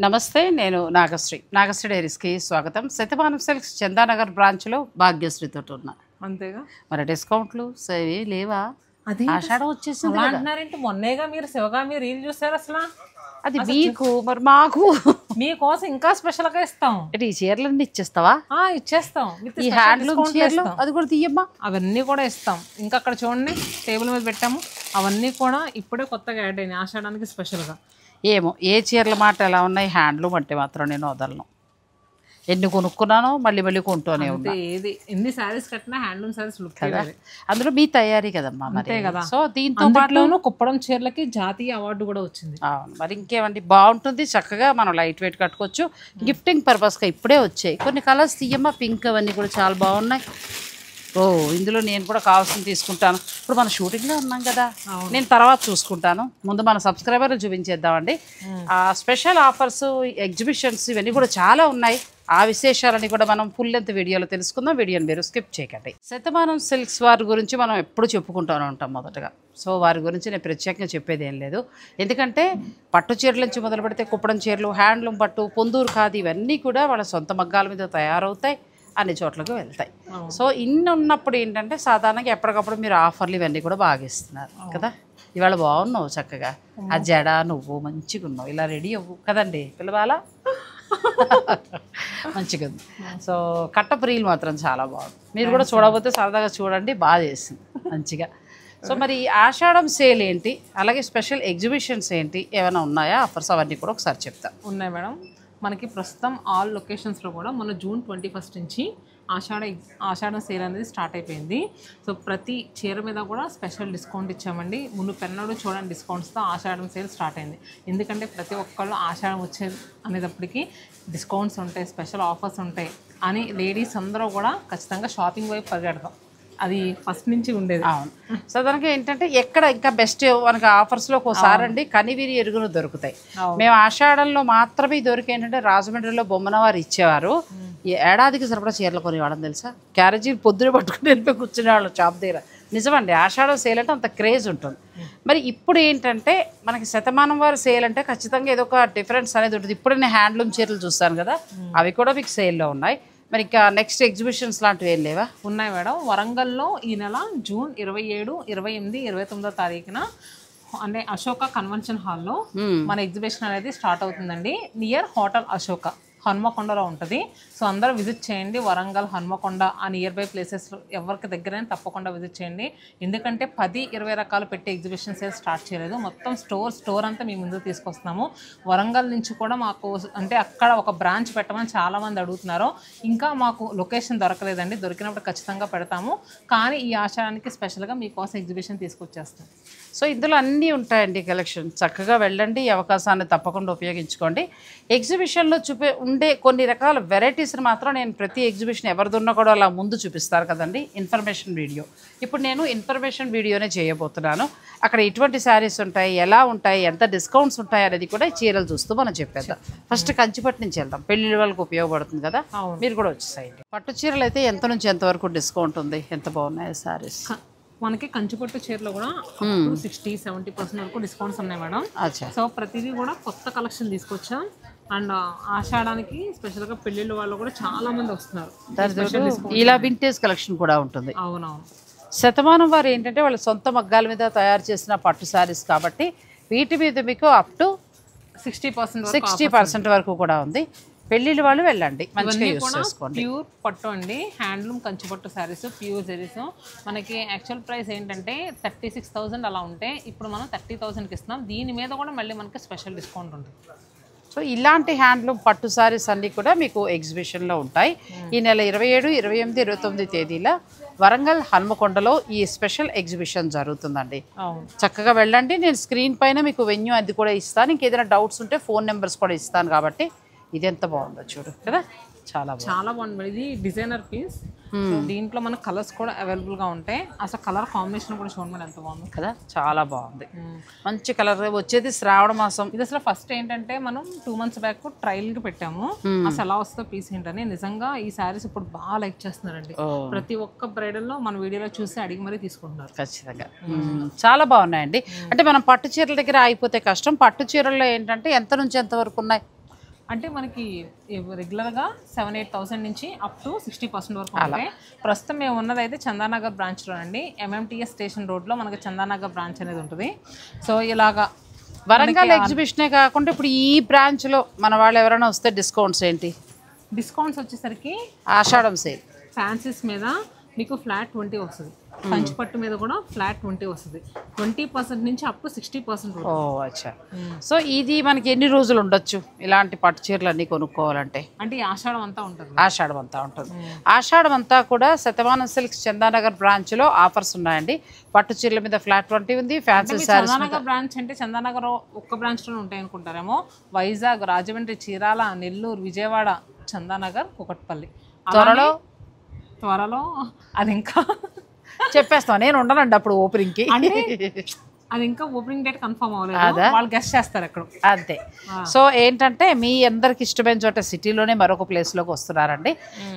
నమస్తే నేను నాగశ్రీ డైరీస్కి స్వాగతం. శతమానం సిల్క్స్ చందానగర్ బ్రాంచ్లో భాగ్యశ్రీతో ఉన్నా. అంతేగా మరి డిస్కౌంట్లు అవి లేవా? అది ఆషాఢం వచ్చేసింది కదా. అంటున్నారేంటి? మొన్నేగా మీరు శివగామి రీల్ చూసారు అసలు. అది మీకు మరి మాకు మీకోసం ఇంకా స్పెషల్ గా ఇస్తాం. ఈ చీరలన్నీ ఇచ్చేస్తావా? ఇచ్చేస్తాం. ఈ హ్యాండ్లూమ్ చీరలు అది కూడా తీయమ్మా. అవన్నీ కూడా ఇస్తాం. ఇంకా అక్కడ చూడండి టేబుల్ మీద పెట్టాము. అవన్నీ కూడా ఇప్పుడే కొత్తగా యాడ్ అయినాయి ఆషాఢానికి స్పెషల్ గా. ఏమో ఏ చీరల మాట ఎలా ఉన్నాయి, హ్యాండ్లూమ్ అంటే మాత్రం నేను వదలను. ఎన్ని కొనుక్కున్నానో మళ్ళీ మళ్ళీ కొంటూనే ఉన్నా. ఏది ఎన్ని శారీస్ కట్టినా హ్యాండ్లూమ్ శారీస్ లుక్ కదా. అందులో మీ తయారీ కదమ్మా మరి కదా. సో దీంతో పాటులోనూ కుప్పడం చీరలకి జాతీయ అవార్డు కూడా వచ్చింది. అవును, మరి ఇంకేమండి బాగుంటుంది. చక్కగా మనం లైట్ వెయిట్ కట్టుకోవచ్చు. గిఫ్టింగ్ పర్పస్గా ఇప్పుడే వచ్చాయి కొన్ని కలర్స్. తీయమ్మా పింక్ అవన్నీ కూడా చాలా బాగున్నాయి. ఇందులో నేను కూడా కావాల్సింది తీసుకుంటాను. ఇప్పుడు మన షూటింగ్లో ఉన్నాం కదా, నేను తర్వాత చూసుకుంటాను. ముందు మన సబ్స్క్రైబర్లు చూపించేద్దామండి. స్పెషల్ ఆఫర్స్, ఎగ్జిబిషన్స్ ఇవన్నీ కూడా చాలా ఉన్నాయి. ఆ విశేషాలని కూడా మనం ఫుల్ లెంత్ వీడియోలో తెలుసుకుందాం. వీడియోని మీరు స్కిప్ చేయకండి. శతమానం సిల్క్స్ వారి గురించి మనం ఎప్పుడు చెప్పుకుంటూనే ఉంటాం మొదటగా. సో వారి గురించి నేను ప్రత్యేకంగా చెప్పేది ఏం లేదు. ఎందుకంటే పట్టు చీరల నుంచి మొదలు పెడితే కుప్పడం చీరలు, హ్యాండ్లూమ్ పట్టు, పొందూరు ఖాదీ ఇవన్నీ కూడా వాళ్ళ సొంత మగ్గాల మీద తయారవుతాయి, అన్ని చోట్లకు వెళ్తాయి. సో ఇన్ని ఉన్నప్పుడు ఏంటంటే సాధారణంగా ఎప్పటికప్పుడు మీరు ఆఫర్లు ఇవన్నీ కూడా బాగా ఇస్తున్నారు కదా. ఇవాళ బాగున్నావు చక్కగా, ఆ జడ నువ్వు మంచిగా ఉన్నావు, ఇలా రెడీ అవ్వు కదండి పిల్లవాళ్ళ. మంచిగా ఉంది. సో కట్టప్ రీల్ మాత్రం చాలా బాగుంది. మీరు కూడా చూడబోతే సరదాగా చూడండి, బాగా చేసింది మంచిగా. సో మరి ఆషాఢం సేల్ ఏంటి, అలాగే స్పెషల్ ఎగ్జిబిషన్స్ ఏంటి, ఏమైనా ఉన్నాయా ఆఫర్స్, అవన్నీ కూడా ఒకసారి చెప్తా. ఉన్నాయి మేడం. మనకి ప్రస్తుతం ఆల్ లొకేషన్స్లో కూడా మన జూన్ 21 నుంచి ఆషాఢం సేల్ అనేది స్టార్ట్ అయిపోయింది. సో ప్రతి చీర మీద కూడా స్పెషల్ డిస్కౌంట్ ఇచ్చామండి. ముందు పెన్నడు చూడండి డిస్కౌంట్స్తో ఆషాఢం సేల్ స్టార్ట్ అయింది. ఎందుకంటే ప్రతి ఒక్కళ్ళు ఆషాఢం వచ్చేది అనేటప్పటికీ డిస్కౌంట్స్ ఉంటాయి, స్పెషల్ ఆఫర్స్ ఉంటాయి అని లేడీస్ అందరూ కూడా ఖచ్చితంగా షాపింగ్ వైపు పరిగెడతాం. అది ఫస్ట్ నుంచి ఉండేది. అవును, సాధారణంగా ఏంటంటే ఎక్కడ ఇంకా బెస్ట్ మనకి ఆఫర్స్లో ఒకసారి అండి కనివిరి ఎరుగును దొరుకుతాయి. మేము ఆషాఢంలో మాత్రమే దొరికి ఏంటంటే రాజమండ్రిలో బొమ్మనవారు ఇచ్చేవారు. ఏడాదికి సరిపడా చీరలు కొనేవాళ్ళం తెలుసా. క్యారేజీ పొద్దున పట్టుకుని వెళ్ళిపోయి కూర్చునేవాళ్ళం షాప్ దగ్గర. నిజమండి, ఆషాఢం సేల్ అంటే అంత క్రేజ్ ఉంటుంది. మరి ఇప్పుడు ఏంటంటే మనకి శతమానం వారి సేల్ అంటే ఖచ్చితంగా ఏదో ఒక డిఫరెన్స్ అనేది ఉంటుంది. ఇప్పుడు నేను హ్యాండ్లూమ్ చీరలు చూస్తాను కదా, అవి కూడా మీకు సేల్లో ఉన్నాయి. మరి ఇంకా నెక్స్ట్ ఎగ్జిబిషన్స్ లాంటివి ఏం లేవా? ఉన్నాయి మేడం. వరంగల్లో ఈ నెల జూన్ 27, 28, 29 తారీఖున అంటే అశోక కన్వెన్షన్ హాల్లో మన ఎగ్జిబిషన్ అనేది స్టార్ట్ అవుతుందండి. నియర్ హోటల్ అశోక, హన్మకొండలో ఉంటుంది. సో అందరూ విజిట్ చేయండి. వరంగల్, హన్మకొండ ఆ నియర్ బై ప్లేసెస్ ఎవరికి దగ్గరైనా తప్పకుండా విజిట్ చేయండి. ఎందుకంటే 10-20 రకాలు పెట్టి ఎగ్జిబిషన్ సేల్ స్టార్ట్ చేయలేదు. మొత్తం స్టోర్ అంతా మీ ముందు తీసుకొస్తున్నాము. వరంగల్ నుంచి కూడా మాకు అంటే అక్కడ ఒక బ్రాంచ్ పెట్టమని చాలామంది అడుగుతున్నారు. ఇంకా మాకు లొకేషన్ దొరకలేదండి, దొరికినప్పుడు ఖచ్చితంగా పెడతాము. కానీ ఈ ఆషాఢానికి స్పెషల్గా మీకోసం ఎగ్జిబిషన్ తీసుకొచ్చేస్తాం. సో ఇందులో అన్నీ ఉంటాయండి కలెక్షన్. చక్కగా వెళ్ళండి, ఈ అవకాశాన్ని తప్పకుండా ఉపయోగించుకోండి. ఎగ్జిబిషన్లో ఉండే కొన్ని రకాల వెరైటీస్ని మాత్రం నేను ప్రతి ఎగ్జిబిషన్ ఎవరిదున్నా కూడా అలా ముందు చూపిస్తారు కదండి ఇన్ఫర్మేషన్ వీడియో. ఇప్పుడు నేను ఇన్ఫర్మేషన్ వీడియోనే చేయబోతున్నాను. అక్కడ ఎటువంటి శారీస్ ఉంటాయి, ఎలా ఉంటాయి, ఎంత డిస్కౌంట్స్ ఉంటాయి అనేది కూడా చీరలు చూస్తూ మనం చెప్పేద్దాం. ఫస్ట్ కంచిపట్టు నుంచి వెళ్దాం, పెళ్లి వాళ్ళకి ఉపయోగపడుతుంది కదా. మీరు కూడా వచ్చేసాయండి. పట్టు చీరలు అయితే ఎంత నుంచి ఎంతవరకు డిస్కౌంట్ ఉంది, ఎంత బాగున్నాయి శారీస్. మనకి కంచిపట్టు చీరలో కూడా 60-70% వరకు డిస్కౌంట్స్ ఉన్నాయి మేడం. సో ప్రతిదీ కూడా కొత్త కలెక్షన్ తీసుకొచ్చాం. అండ్ ఆషాఢానికి స్పెషల్గా పెళ్ళిళ్ళ వాళ్ళు కూడా చాలా మంది వస్తున్నారు. ఇలా వింటేజ్ కలెక్షన్ కూడా ఉంటుంది. అవునవును. శతమానం వారు ఏంటంటే వాళ్ళ సొంత మగ్గాల మీద తయారు చేసిన పట్టు శారీస్ కాబట్టి వీటి మీద మీకు అప్ టు 60% వరకు కూడా ఉంది. పెళ్ళిళ్ళు వాళ్ళు వెళ్ళండి, మంచిగా యూస్ చేసుకోండి. ప్యూర్ పట్టు అండి, హ్యాండ్లూమ్ కంచిపట్టు శారీస్, ప్యూర్ జరీస్. మనకి యాక్చువల్ ప్రైస్ ఏంటంటే 36,000 అలా ఉంటే ఇప్పుడు మనం 30,000కి ఇస్తున్నాం. దీని మీద కూడా మళ్ళీ మనకి స్పెషల్ డిస్కౌంట్ ఉంటుంది. సో ఇలాంటి హ్యాండ్లూమ్ పట్టు శారీస్ అన్నీ కూడా మీకు ఎగ్జిబిషన్లో ఉంటాయి. ఈ నెల 27, 28, 29 తేదీల వరంగల్ హన్మకొండలో ఈ స్పెషల్ ఎగ్జిబిషన్ జరుగుతుందండి. చక్కగా వెళ్ళండి. నేను స్క్రీన్ పైన మీకు వెన్యూ అది కూడా ఇస్తాను. ఇంకేదైనా డౌట్స్ ఉంటే ఫోన్ నెంబర్స్ కూడా ఇస్తాను. కాబట్టి ఇది ఎంత బాగుందో చూడు కదా, చాలా బాగుంది. ఇది డిజైనర్ పీస్. దీంట్లో మన కలర్స్ కూడా అవైలబుల్ గా ఉంటాయి. అసలు కలర్ కాంబినేషన్ కూడా చూడండి ఎంత బాగుంది కదా, చాలా బాగుంది. మంచి కలర్ వచ్చేది శ్రావణ మాసం. ఇది అసలు ఫస్ట్ ఏంటంటే మనం 2 months బ్యాక్ ట్రయల్ కి పెట్టాము. అసలు ఎలా వస్తుందో పీస్ ఏంటని. నిజంగా ఈ శారీస్ ఇప్పుడు బాగా లైక్ చేస్తున్నారండి. ప్రతి ఒక్క బ్రైడల్ లో మన వీడియోలో చూసి అడిగి మరీ తీసుకుంటున్నారు. ఖచ్చితంగా చాలా బాగున్నాయండి. అంటే మనం పట్టు చీరల దగ్గర ఆగిపోతే కష్టం. పట్టు చీరల్లో ఏంటంటే ఎంత నుంచి ఎంత వరకు ఉన్నాయి? అంటే మనకి రెగ్యులర్గా 7-8,000 నుంచి అప్ టు 60% వరకు ఉంటాయి. ప్రస్తుతం మేము ఉన్నది అయితే చందానగర్ బ్రాంచ్లో అండి. MMTS స్టేషన్ రోడ్లో మనకి చందానగర్ బ్రాంచ్ అనేది ఉంటుంది. సో ఇలాగా వరంగల్ ఎగ్జిబిషనే కాకుండా ఇప్పుడు ఈ బ్రాంచ్లో మన వాళ్ళు ఎవరైనా వస్తే డిస్కౌంట్స్ ఏంటి? డిస్కౌంట్స్ వచ్చేసరికి ఆషాఢం సేల్ ఫ్యాన్సీస్ మీద మీకు ఫ్లాట్ 20 వస్తుంది. కంచిపట్టు మీద కూడా ఫ్లాట్ 20 వస్తుంది. 20% నుంచి అప్ టు 60%. ఓ అచ్చా. సో ఇది మనకి ఎన్ని రోజులు ఉండొచ్చు ఇలాంటి పట్టు చీరలు అన్నీ కొనుక్కోవాలంటే? అంటే ఈ ఆషాఢం అంతా ఉంటుంది. ఆషాఢం అంతా ఉంటుంది. ఆషాఢం అంతా కూడా శతమానం సిల్క్స్ చందానగర్ బ్రాంచ్లో ఆఫర్స్ ఉన్నాయండి. పట్టు చీరల మీద ఫ్లాట్ 20 ఉంది. ఫ్యాన్సీ సారీస్ చందానగర్ బ్రాంచ్ అంటే చందానగర్ ఒక్క బ్రాంచ్లో ఉంటాయి అనుకుంటారేమో. వైజాగ్, రాజమండ్రి, చీరాల, నెల్లూరు, విజయవాడ, చందానగర్, కుకట్పల్లి. త్వరలో అది ఇంకా చెప్పేస్తాం. నేను ఉండనండి అప్పుడు ఓపెనింగ్కి. అది ఇంకా ఓపెనింగ్ డేట్ కన్ఫర్మ్ అవ్వలేదు. వాళ్ళు గెస్ట్ చేస్తారు అక్కడ అంతే. సో ఏంటంటే మీ అందరికి ఇష్టమైన చోట సిటీలోనే మరొక ప్లేస్లోకి వస్తున్నారండి.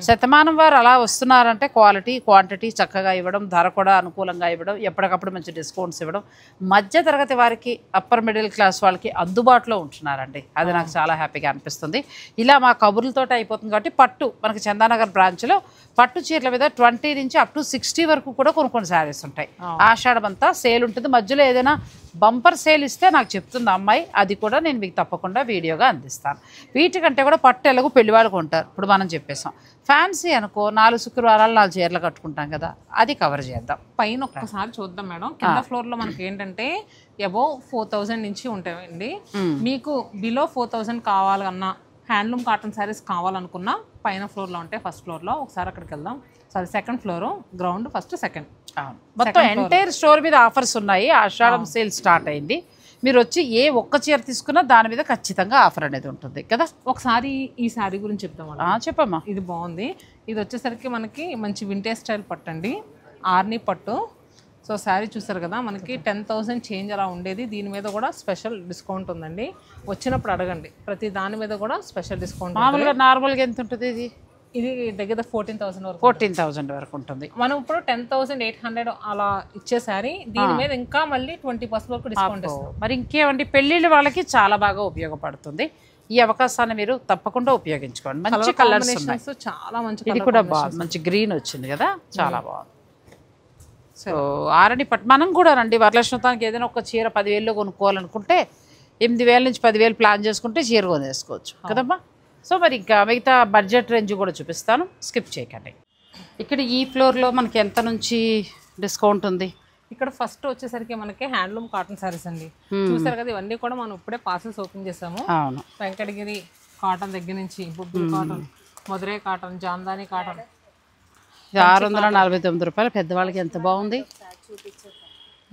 శతమానం వారు అలా వస్తున్నారంటే క్వాలిటీ క్వాంటిటీ చక్కగా ఇవ్వడం, ధర కూడా అనుకూలంగా ఇవ్వడం, ఎప్పటికప్పుడు మంచి డిస్కౌంట్స్ ఇవ్వడం, మధ్య తరగతి వారికి అప్పర్ మిడిల్ క్లాస్ వాళ్ళకి అందుబాటులో ఉంటున్నారండి. అది నాకు చాలా హ్యాపీగా అనిపిస్తుంది. ఇలా మా కబుర్లతో అయిపోతుంది కాబట్టి పట్టు మనకి చందానగర్ బ్రాంచ్లో పట్టు చీరల మీద 20 నుంచి అప్ టు 60 వరకు కూడా కొన్ని శారీస్ ఉంటాయి. ఆషాఢం అంతా సేల్ ఉంటుంది. మధ్యలో ఏదైనా బంపర్ సేల్ ఇస్తే నాకు చెప్తుంది అమ్మాయి, అది కూడా నేను మీకు తప్పకుండా వీడియోగా అందిస్తాను. వీటికంటే కూడా పట్టు ఎలాగో పెళ్లివాళ్ళు కొంటారు. ఇప్పుడు మనం చెప్పేసాం. ఫ్యాన్సీ అనుకో 4 శుక్రవారాలు 4 చీరలు కట్టుకుంటాం కదా, అది కవర్ చేద్దాం. పైన ఒక్కసారి చూద్దాం మేడం. కింద ఫ్లోర్లో మనకి ఏంటంటే అబోవ్ 4,000 నుంచి ఉంటాయండి. మీకు బిలో 4,000 కావాలన్నా హ్యాండ్లూమ్ కాటన్ శారీస్ కావాలనుకున్నా పైన ఫ్లోర్లో ఉంటాయి. ఫస్ట్ ఫ్లోర్లో ఒకసారి అక్కడికి వెళ్దాం. Sorry, second floor, ground, first, second. మొత్తం ఎంటైర్ స్టోర్ మీద ఆఫర్స్ ఉన్నాయి. ఆషాఢం సేల్ స్టార్ట్ అయింది. మీరు వచ్చి ఏ ఒక్క చీర తీసుకున్నా దాని మీద ఖచ్చితంగా ఆఫర్ అనేది ఉంటుంది కదా. ఒకసారి ఈ శారీ గురించి చెప్తాం. చెప్పమ్మా. ఇది బాగుంది. ఇది వచ్చేసరికి మనకి మంచి వింటేజ్ స్టైల్ పట్టు అండి, ఆర్నీ పట్టు. సో శారీ చూస్తారు కదా, మనకి 10,000 చేంజ్ అలా ఉండేది. దీని మీద కూడా స్పెషల్ డిస్కౌంట్ ఉందండి. వచ్చినప్పుడు అడగండి, ప్రతి దాని మీద కూడా స్పెషల్ డిస్కౌంట్. మామూలుగా నార్మల్గా ఎంత ఉంటుంది ఇది? ఇది దగ్గర 14,000 వరకు. 14,000 వరకు ఉంటుంది. మనం ఇప్పుడు 10,800 అలా ఇచ్చే శారీ దీని మీద ఇంకా మళ్ళీ 20% వరకు డిస్కౌంట్ ఇస్తాం. మరి ఇంకేమండి, పెళ్ళిళ్ళ వాళ్ళకి చాలా బాగా ఉపయోగపడుతుంది. ఈ అవకాశాన్ని మీరు తప్పకుండా ఉపయోగించుకోండి. మంచి కలర్స్ చాలా మంచి. ఇది కూడా బాగుంది, మంచి గ్రీన్ వచ్చింది కదా, చాలా బాగుంది. సో ఆరణి పట్టు మనం కూడా రండి. వరలక్ష్మతానికి ఏదైనా ఒక చీర 10,000లో కొనుక్కోవాలనుకుంటే 8,000 నుంచి 10,000 ప్లాన్ చేసుకుంటే చీర కొనేసుకోవచ్చు కదమ్మా. సో మరి ఇంకా మిగతా బడ్జెట్ రేంజ్ కూడా చూపిస్తాను, స్కిప్ చేయకండి. ఇక్కడ ఈ ఫ్లోర్లో మనకి ఎంత నుంచి డిస్కౌంట్ ఉంది? ఇక్కడ ఫస్ట్ వచ్చేసరికి మనకి హ్యాండ్లూమ్ కాటన్ సారీస్ అండి. చూసారు కదా, ఇవన్నీ కూడా మనం ఇప్పుడే పార్సల్స్ ఓపెన్ చేసాము. అవును. వెంకటగిరి కాటన్ దగ్గర నుంచి బొబ్బుల్ cotton, Madurai cotton, Jamdani cotton. 649 రూపాయలు. పెద్దవాళ్ళకి ఎంత బాగుంది.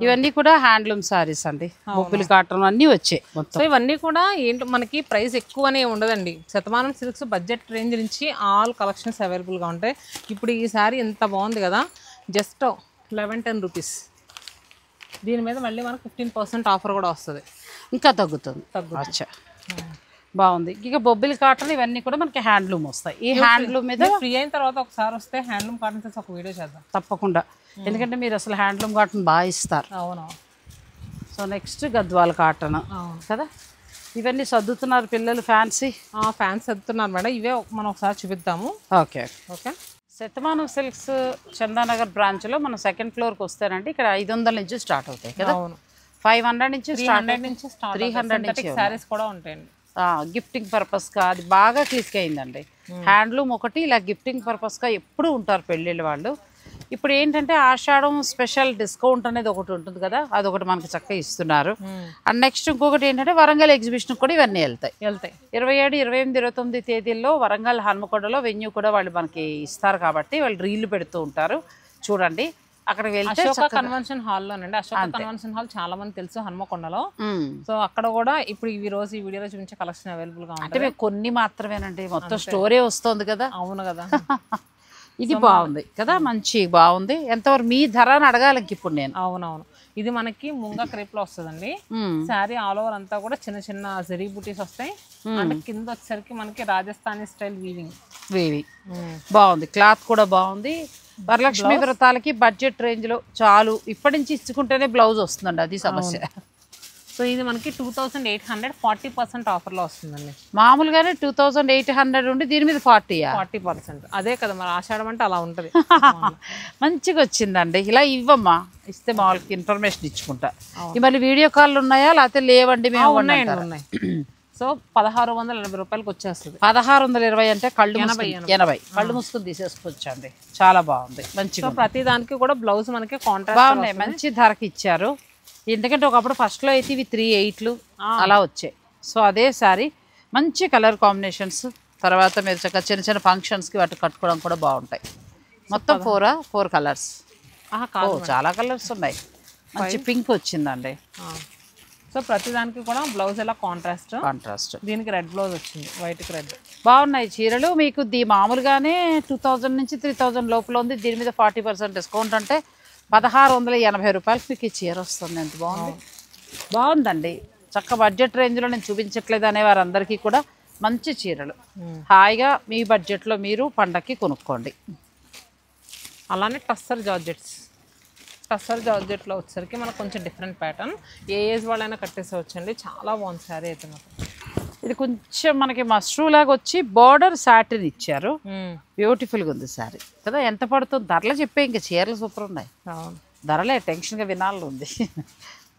ఇవన్నీ కూడా హ్యాండ్లూమ్ సారీస్ అండి, బొబ్బిలి కాటన్ అన్నీ వచ్చాయి మొత్తం. సో ఇవన్నీ కూడా ఏంటో మనకి ప్రైస్ ఎక్కువనే ఉండదండి. శతమానం సిల్క్స్ బడ్జెట్ రేంజ్ నుంచి ఆల్ కలెక్షన్స్ అవైలబుల్గా ఉంటాయి. ఇప్పుడు ఈ శారీ ఎంత బాగుంది కదా, జస్ట్ 1110 రూపీస్. దీని మీద మళ్ళీ మనకు 15% ఆఫర్ కూడా వస్తుంది. ఇంకా తగ్గుతుంది. అచ్చా, బాగుంది. ఇక బొబ్బిలి కాటన్ ఇవన్నీ కూడా మనకి హ్యాండ్లూమ్ వస్తాయి. ఈ హ్యాండ్లూమ్ మీద ఫ్రీ అయిన తర్వాత ఒకసారి వస్తే హ్యాండ్లూమ్ కాటన్ ఒక వీడియో చేద్దాం తప్పకుండా. ఎందుకంటే మీరు అసలు హ్యాండ్లూమ్ కాటన్ బాగా ఇస్తారు. అవును. సో నెక్స్ట్ గద్వాల కాటన్ కదా, ఇవన్నీ సర్దుతున్నారు పిల్లలు. ఫ్యాన్సీ సర్దుతున్నారు మేడం. ఇవే మనం ఒకసారి చూపిద్దాము. Okay okay. Shathamanam silks Chandanagar బ్రాంచ్లో మనం సెకండ్ ఫ్లోర్కి వస్తానంటే ఇక్కడ 500 నుంచి స్టార్ట్ అవుతాయి కదా. అవును. 500 నుంచి 300 నుంచి 300 నుంచి శారీస్ కూడా ఉంటాయండి. గిఫ్టింగ్ పర్పస్గా అది బాగా క్లిక్ అయిందండి. హ్యాండ్లూమ్ ఒకటి ఇలా గిఫ్టింగ్ పర్పస్గా ఎప్పుడు ఉంటారు పెళ్ళిళ్ళ వాళ్ళు. ఇప్పుడు ఏంటంటే ఆషాఢం స్పెషల్ డిస్కౌంట్ అనేది ఒకటి ఉంటుంది కదా, అదొకటి మనకి చక్కగా ఇస్తున్నారు. అండ్ నెక్స్ట్ ఇంకొకటి ఏంటంటే వరంగల్ ఎగ్జిబిషన్ కూడా ఇవన్నీ వెళ్తాయి. 27, 28, 29 తేదీల్లో వరంగల్ హన్మకొండలో వెన్యూ కూడా వాళ్ళు మనకి ఇస్తారు కాబట్టి వాళ్ళు రీళ్లు పెడుతూ ఉంటారు. చూడండి, అక్కడికి వెళ్తే అశోక కన్వెన్షన్ హాల్లోనండి. అశోక కన్వెన్షన్ హాల్ చాలా మంది తెలుసు హన్మకొండలో. సో అక్కడ కూడా ఇప్పుడు ఈ రోజు ఈ వీడియోలో చూపించే కలెక్షన్ అవైలబుల్ గా ఉంటుంది. అంటే కొన్ని మాత్రమేనండి, మొత్తం స్టోరే వస్తుంది కదా. అవును కదా. ఇది బాగుంది కదా, మంచి బాగుంది. ఎంతవరకు మీ ధర అని అడగాలి ఇప్పుడు నేను. అవునవును. ఇది మనకి ముంగా క్రేప్ లో వస్తుందండి. శారీ ఆల్ ఓవర్ అంతా కూడా చిన్న చిన్న జరీ బూటీస్ వస్తాయి. అంటే కింద వచ్చేసరికి మనకి రాజస్థానీ స్టైల్ వీవింగ్ బాగుంది. క్లాత్ కూడా బాగుంది. వరలక్ష్మి వ్రతాలకి బడ్జెట్ రేంజ్ లో చాలు. ఇప్పటి నుంచి ఇచ్చుకుంటేనే బ్లౌజ్ వస్తుందండి, అది సమస్య. సో ఇది మనకి 2800 40% ఆఫర్లో వస్తుందండి. మామూలుగానే 2800 ఉండి దీని మీద 40%. అదే కదా మరి ఆషాఢం అంటే అలా ఉంటుంది. మంచిగా వచ్చిందండి. ఇలా ఇవ్వమ్మా, ఇస్తే మామూలుగా ఇన్ఫర్మేషన్ ఇచ్చుకుంటా. మళ్ళీ వీడియో కాల్ ఉన్నాయా లేకపోతే లేవండి మేము? ఉన్నాయండి, ఉన్నాయి. సో 1680 రూపాయలకి వచ్చేస్తుంది. 1620 అంటే కళ్ళు 80 కళ్ళు మూసుకుని తీసేసుకోవచ్చండి. చాలా బాగుంది, మంచిగా. ప్రతి దానికి కూడా బ్లౌజ్ మనకి కాంట్రాస్ట్ బాగున్నాయి, మంచి ధరకి ఇచ్చారు. ఎందుకంటే ఒకప్పుడు ఫస్ట్లో అయితే ఇవి 3800 అలా వచ్చాయి. సో అదే సారీ మంచి కలర్ కాంబినేషన్స్. తర్వాత మీరు చక్కగా చిన్న చిన్న ఫంక్షన్స్కి వాటి కట్టుకోవడం కూడా బాగుంటాయి. మొత్తం 4 కలర్స్. చాలా కలర్స్ ఉన్నాయి. మంచి పింక్ వచ్చిందండి. సో ప్రతి దానికి కూడా బ్లౌజ్ ఎలా కాంట్రాస్ట్. దీనికి రెడ్ బ్లౌజ్ వచ్చింది, వైట్కి రెడ్. బాగున్నాయి చీరలు. మీకు మామూలుగానే 2000 నుంచి 3000 లోపల ఉంది. దీని మీద 40% డిస్కౌంట్ అంటే 1680 రూపాయలకి మీకు ఈ చీర వస్తుంది. ఎంత బాగుంది, బాగుందండి. చక్క బడ్జెట్ రేంజ్లో నేను చూపించట్లేదు అనే వారందరికీ కూడా మంచి చీరలు. హాయిగా మీ బడ్జెట్లో మీరు పండక్కి కొనుక్కోండి. అలానే టస్సర్ జార్జెట్లో వచ్చేసరికి మనకు కొంచెం డిఫరెంట్ ప్యాటర్న్. ఏ ఏజ్ వాళ్ళైనా కట్టేసేవచ్చండి. చాలా బాగుంది శారీ అయితే మాత్రం. ఇది కొంచెం మనకి మష్రూ లాగా వచ్చి బార్డర్ సాటిన్ ఇచ్చారు. బ్యూటిఫుల్గా ఉంది శారీ కదా. ఎంత పడుతుంది ధరలు చెప్పే, ఇంకా చీరలు సూపర్ ఉన్నాయి. ధరలే టెన్షన్గా వినాలి ఉంది.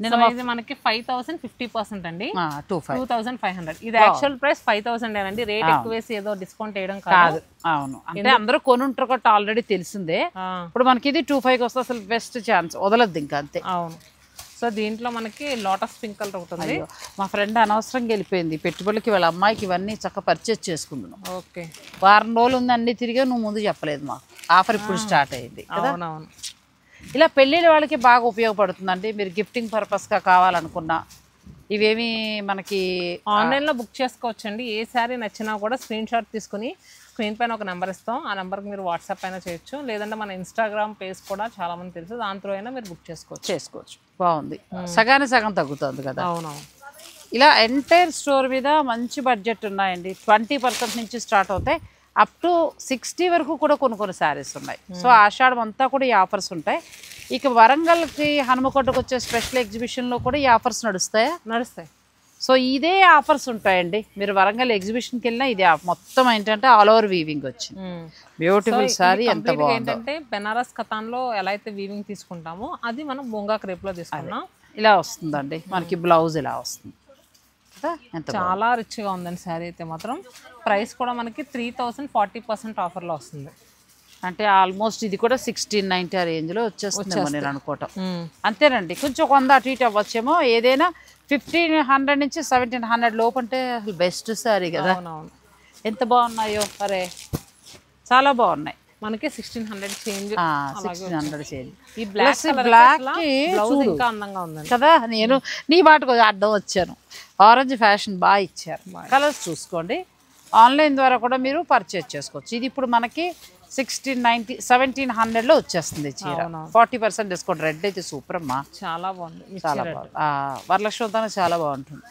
నేను ఇది మనకి 5000 50% అండి, 2500. ఇది యాక్చువల్ ప్రైస్ 5000 అండి. రేట్ ఎక్కువ వేసి ఏదో డిస్కౌంట్ వేయడం కాదు. అవును, అంటే అందరూ కొనుంటారు కాబట్టి ఆల్రెడీ తెలిసిందే. ఇప్పుడు మనకి ఇది 25 వస్తే అసలు బెస్ట్ ఛాన్స్ వదలద్దు ఇంకా, అంతే. అవును. సో దీంట్లో మనకి లోటస్ పింక్ కలర్ ఉంటుంది. మా ఫ్రెండ్ అనవసరంగా వెళ్ళిపోయింది పెట్టుబడికి, వాళ్ళ అమ్మాయికి ఇవన్నీ చక్కగా పర్చేస్ చేసుకుందాం. ఓకే, వారం రోజులు ఉంది అన్ని తిరిగా, నువ్వు ముందు చెప్పలేదు మాకు. ఆఫర్ ఇప్పుడు స్టార్ట్ అయింది కదా. అవునవును. ఇలా పెళ్ళిళ్ళ వాళ్ళకి బాగా ఉపయోగపడుతుందండి. మీరు గిఫ్టింగ్ పర్పస్గా కావాలనుకున్నా ఇవేమి మనకి ఆన్లైన్లో బుక్ చేసుకోవచ్చండి. ఏ శారీ నచ్చినా కూడా స్క్రీన్ షాట్ తీసుకుని స్క్రీన్ పైన ఒక నెంబర్ ఇస్తాం. ఆ నెంబర్కి మీరు వాట్సాప్ అయినా చేయొచ్చు, లేదంటే మన ఇన్స్టాగ్రామ్ పేజ్ కూడా చాలా మంది తెలుసు, దాంట్లో అయినా మీరు బుక్ చేసుకోవచ్చు. బాగుంది, సగానికి సగం తగ్గుతుంది కదా. అవునవును. ఇలా ఎంటైర్ స్టోర్ మీద మంచి బడ్జెట్ ఉన్నాయండి. 20% నుంచి స్టార్ట్ అవుతాయి, అప్ టు 60 వరకు కూడా కొన్ని శారీస్ ఉన్నాయి. సో ఆషాఢం అంతా కూడా ఈ ఆఫర్స్ ఉంటాయి. ఇక వరంగల్కి హనుమకొండకు వచ్చే స్పెషల్ ఎగ్జిబిషన్లో కూడా ఈ ఆఫర్స్ నడుస్తాయి. సో ఇదే ఆఫర్స్ ఉంటాయండి. మీరు వరంగల్ ఎగ్జిబిషన్కి వెళ్ళినా ఇదే మొత్తం ఏంటంటే ఆల్ ఓవర్ వీవింగ్ వచ్చింది. బ్యూటిఫుల్ సారీ, ఎంత బాగుంది. ఏంటంటే బెనారస్ కథాన్లో ఎలా అయితే వీవింగ్ తీసుకుంటామో అది మనం బొంగా క్రేప్లో తీసుకున్నాం. ఇలా వస్తుందండి మనకి బ్లౌజ్, ఇలా వస్తుంది. చాలా రిచ్గా ఉందండి శారీ అయితే మాత్రం. ప్రైస్ కూడా మనకి 3000 40% ఆఫర్లో వస్తుంది. అంటే ఆల్మోస్ట్ ఇది కూడా 1690 ఆ రేంజ్లో వచ్చేస్తుందేమో నేను అనుకోవటం. అంతేనండి, కొంచెం 100 అటు ఇటు అవ్వచ్చేమో. ఏదైనా 1500 నుంచి 1700 లోపు అంటే అసలు బెస్ట్ సారీ కదా. ఎంత బాగున్నాయో, అరే చాలా బాగున్నాయి. మనకి 1600 చేంజ్. 1600 చేంజ్. ఈ బ్లాక్ ఇంకా అందంగా ఉంది కదా. నేను నీ బాటకు అడ్డం వచ్చాను. ఆరెంజ్ ఫ్యాషన్ బాగా ఇచ్చారు. కలర్స్ చూసుకోండి. ఆన్లైన్ ద్వారా కూడా మీరు పర్చేజ్ చేసుకోవచ్చు. ఇది ఇప్పుడు మనకి 1700లో వచ్చేస్తుంది చీర. 40% డిస్కౌంట్. రెడ్ అయితే సూపర్ అమ్మా, చాలా బాగుంది. చాలా బాగుంది. వరలక్ష్మి చాలా బాగుంటుంది.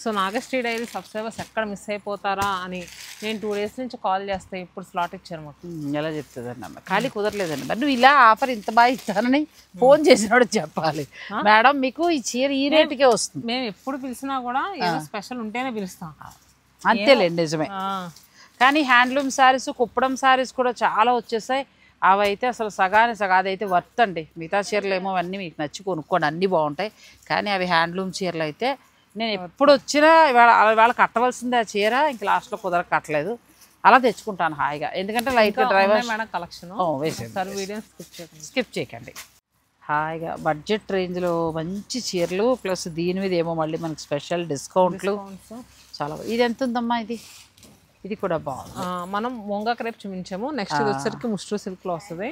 సో నాగశ్రీ డైరీ సబ్స్క్రైబర్స్ ఎక్కడ మిస్ అయిపోతారా అని నేను 2 days నుంచి కాల్ చేస్తే ఇప్పుడు స్లాట్ ఇచ్చారు మాకు. ఎలా చెప్తుందండి అమ్మ, ఖాళీ కుదరలేదండి. మరి నువ్వు ఇలా ఆఫర్ ఇంత బాగా ఇస్తానని ఫోన్ చేసినప్పుడు చెప్పాలి. మేడం మీకు ఈ చీర ఈ రేటుకే వస్తుంది. మేము ఎప్పుడు పిలిచినా కూడా ఏదో స్పెషల్ ఉంటేనే పిలుస్తాం. అంతేలేండి, నిజమే. కానీ హ్యాండ్లూమ్ శారీస్, కుప్పడం శారీస్ కూడా చాలా వచ్చేసాయి. అవి అయితే అసలు సగం అదైతే వర్త్ అండి. మిగతా చీరలు ఏమో అన్నీ మీకు నచ్చి కొనుక్కోండి, అన్నీ బాగుంటాయి. కానీ అవి హ్యాండ్లూమ్ చీరలు అయితే నేను ఎప్పుడు వచ్చినా ఇవాళ కట్టవలసిందే ఆ చీర. ఇంక లాస్ట్లో కుదరక కట్టలేదు. అలా తెచ్చుకుంటాను హాయిగా. ఎందుకంటే లైట్ డ్రైవర్ కలెక్షన్ స్కిప్ చేయకండి. హాయిగా బడ్జెట్ రేంజ్లో మంచి చీరలు, ప్లస్ దీని మీద ఏమో మళ్ళీ మనకి స్పెషల్ డిస్కౌంట్లు చాలా. ఇది ఎంత ఉందమ్మా? ఇది కూడా బాగుంది. మనం మొంగా క్రేప్ చూపించాము. నెక్స్ట్ వచ్చేసరికి ముస్ట్రూ సిల్క్లో వస్తుంది.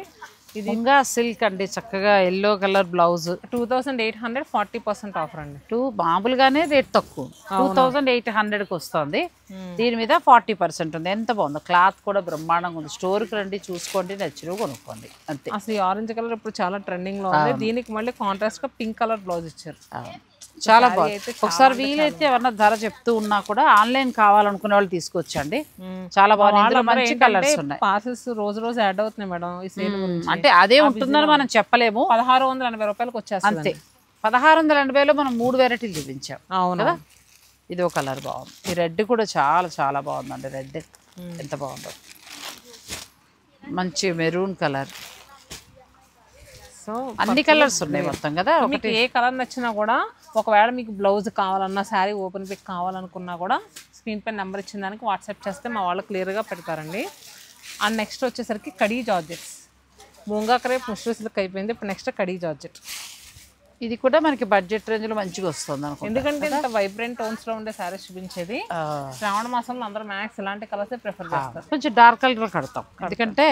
ఇది మొంగా సిల్క్ అండి, చక్కగా ఎల్లో కలర్ బ్లౌజ్. 2800 40% ఆఫర్ అండి. మామూలుగానే రేట్ తక్కువ, 2800కి వస్తుంది. దీని మీద 40% ఉంది. ఎంత బాగుంది. క్లాత్ కూడా బ్రహ్మాండంగా ఉంది. స్టోర్కి రండి, చూసుకోండి, నచ్చినవి కొనుక్కోండి, అంతే. అసలు ఈ ఆరెంజ్ కలర్ ఇప్పుడు చాలా ట్రెండింగ్లో ఉంది. దీనికి మళ్ళీ కాంట్రాస్ట్గా పింక్ కలర్ బ్లౌజ్ ఇచ్చారు. చాలా బాగుంది. ఒకసారి వీలైతే ఎవరన్నా ధర చెప్తూ ఉన్నా కూడా ఆన్లైన్ కావాలనుకునే వాళ్ళు తీసుకొచ్చండి. చాలా బాగుంది. మంచి కలర్స్ ఉన్నాయి. పార్సల్స్ రోజు యాడ్ అవుతున్నాయి మేడం ఈ సేల్ గురించి. అంటే అదే ఉంటుందని మనం చెప్పలేము. 1680 రూపాయలకు వచ్చేస్తుంది. అంతే. 1680లో మనం 3 వెరైటీలు చూపించాం అవును కదా. ఇదో కలర్ బాగుంది. ఈ రెడ్ కూడా చాలా చాలా బాగుందండి. రెడ్ ఎంత బాగుందో. మంచి మెరూన్ కలర్. సో అన్ని కలర్స్ ఉన్నాయి మొత్తం కదా. మీకు ఏ కలర్ నచ్చినా కూడా, ఒకవేళ మీకు బ్లౌజ్ కావాలన్నా, శారీ ఓపెన్ పిక్ కావాలనుకున్నా కూడా స్క్రీన్ పై నెంబర్ ఇచ్చిన దానికి వాట్సాప్ చేస్తే మా వాళ్ళు క్లియర్గా పెడతారండి. అండ్ నెక్స్ట్ వచ్చేసరికి కడీ జార్జెట్స్. మూంగా క్రేప్ ముష్రూ సిల్క్ అయిపోయింది, ఇప్పుడు నెక్స్ట్ కడీ జార్జెట్. ఇది కూడా మనకి బడ్జెట్ రేంజ్లో మంచిగా వస్తుంది అనుకో. ఎందుకంటే ఇంత వైబ్రెంట్ టోన్స్లో ఉండే శారీస్ చూపించేది. శ్రావణ మాసంలో అందరూ మ్యాక్స్ ఇలాంటి కలర్సే ప్రిఫర్ చేస్తారు. కొంచెం డార్క్ కలర్ కడతాం, ఎందుకంటే